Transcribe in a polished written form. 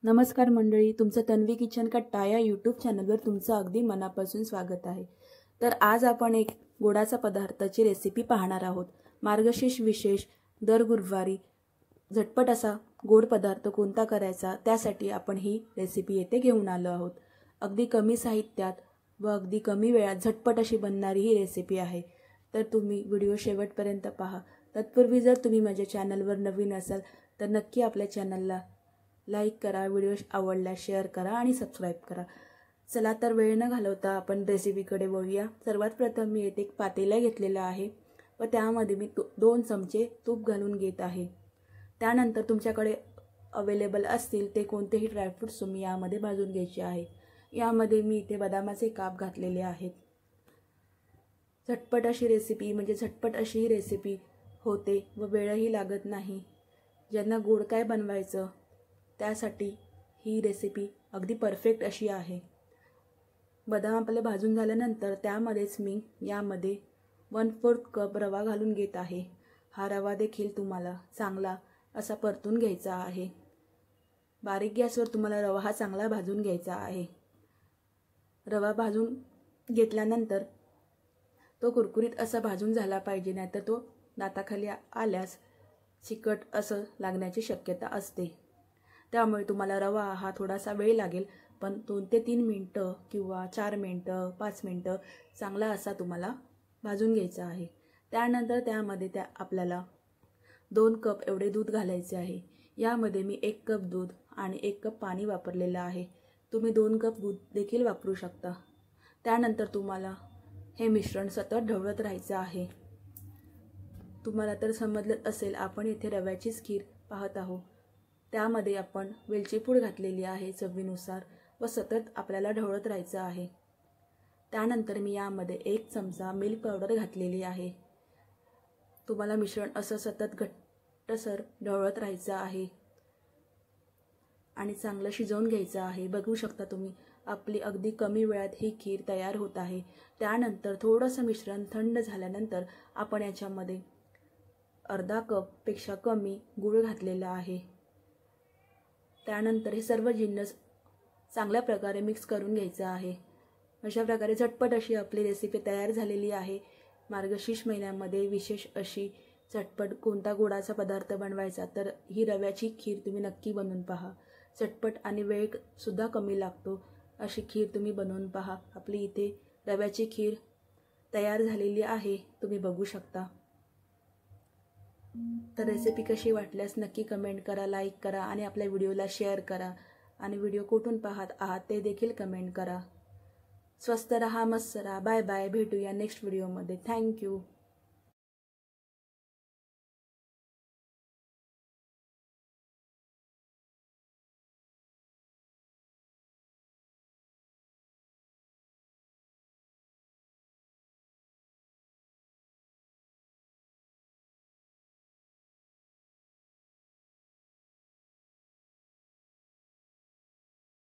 नमस्कार मंडळी, तुमचं तन्वी किचन कट्टा या यूट्यूब चॅनलवर तुमचं अगदी मनापासून स्वागत आहे। तर आज आपण एक गोडाचा पदार्थाची रेसिपी पाहणार आहोत। मार्गशीर्ष विशेष दर गुरुवारी झटपट असा गोड पदार्थ कोणता करायचा त्यासाठी आपण ही रेसिपी येथे घेऊन आलो आहोत। अगदी कमी साहित्यात व अगदी कमी वेळात झटपट अशी बनणारी ही रेसिपी आहे। तर तुम्ही व्हिडिओ शेवटपर्यंत पहा। तत्पूर्वी जर तुम्ही माझ्या चॅनलवर नवीन असाल तर नक्की आपल्या चॅनलला लाईक करा, व्हिडिओ आवडल्यास शेअर करा आणि सबस्क्राईब करा। चला तर वेळ न घालवता आपण रेसिपीकडे वळूया। सर्वात प्रथम मी येथे एक पातेला घेतलेला आहे व त्यामध्ये मी 2 चमचे तूप घालून घेत आहे। त्यानंतर तुमच्याकडे अवेलेबल असतील ते कोणतेही ड्रायफ्रुट्स तुम्ही यामध्ये भाजून घ्यायचे आहे। यामध्ये मी इथे बदामाचे काप घातलेले आहेत। झटपट अशी रेसिपी म्हणजे झटपट अशी रेसिपी होते व वेळही लागत नाही। ज्यांना गोड काय बनवायचं त्यासाठी ही रेसिपी अगदी परफेक्ट अशी आहे। बदाम आपले भाजून झाल्यानंतर त्यामध्येच मी यामध्ये 1/4 कप रवा घालून घेत आहे। हा रवा देखील तुम्हाला चांगला असा परतून घ्यायचा आहे। बारीक गॅसवर तुम्हाला रवा हा चांगला भाजून घ्यायचा आहे। रवा भाजून घेतल्यानंतर तो कुरकुरीत असा भाजून झाला पाहिजे, नाहीतर तो दाताखाली आल्यास चिकट असं लागण्याची शक्यता असते। त्यामुळे तुम्हाला रवा हा थोडासा वेळ लागेल, पण 2 ते 3 मिनिटं किंवा 4 मिनिटं 5 मिनिटं चांगला असा तुम्हाला भाजून घ्यायचा आहे। त्यानंतर त्यामध्ये आपल्याला 2 कप एवढे दूध घालायचे आहे। यामध्ये मी 1 कप दूध आणि 1 कप पाणी वापरलेलं आहे। तुम्ही 2 कप दूध देखील वापरू शकता। त्यानंतर तुम्हाला हे मिश्रण सतत ढवळत राहायचं आहे। तुम्हाला तर समजलं असेल, आपण इथे रव्याचीच खीर पाहत आहोत। त्यामध्ये आपण वेलची पूड घातलेली आहे चवीनुसार व सतत आपल्याला ढवळत राहायचं आहे। त्यानंतर मी यामध्ये 1 चमचा मिल्क पावडर घातलेली आहे। तुम्हाला मिश्रण असं सतत घट्टसर ढवळत राहायचं आहे आणि चांगलं शिजवून घ्यायचं आहे। बघू शकता तुम्ही आपली अगदी कमी वेळात ही खीर तयार होत आहे। त्यानंतर थोडंसं मिश्रण थंड झाल्यानंतर आपण याच्यामध्ये अर्धा कप पेक्षा कमी गूळ घातलेला आहे। त्यानंतर हे सर्व जिन्नस चांगल्या प्रकारे मिक्स करून घ्यायचं आहे। अशा प्रकारे झटपट अशी आपली रेसिपी तयार झालेली आहे। मार्गशीर्ष महिन्यामध्ये विशेष अशी झटपट कोणता गोडाचा पदार्थ बनवायचा तर ही रव्याची खीर तुम्ही नक्की बनवून पहा। झटपट आणि वेळ सुद्धा कमी लागतो अशी खीर तुम्ही बनवून पहा। आपली इथे रव्याची खीर तयार झालेली आहे, तुम्ही बघू शकता। तर रेसिपी कशी वाटल्यास नक्की कमेंट करा, लाईक करा आणि आपल्या व्हिडिओला शेअर करा आणि व्हिडिओ कुठून पाहत आहात ते देखील कमेंट करा। स्वस्त रहा, मस्त रहा। बाय बाय, भेटूया नेक्स्ट व्हिडिओमध्ये। थँक्यू।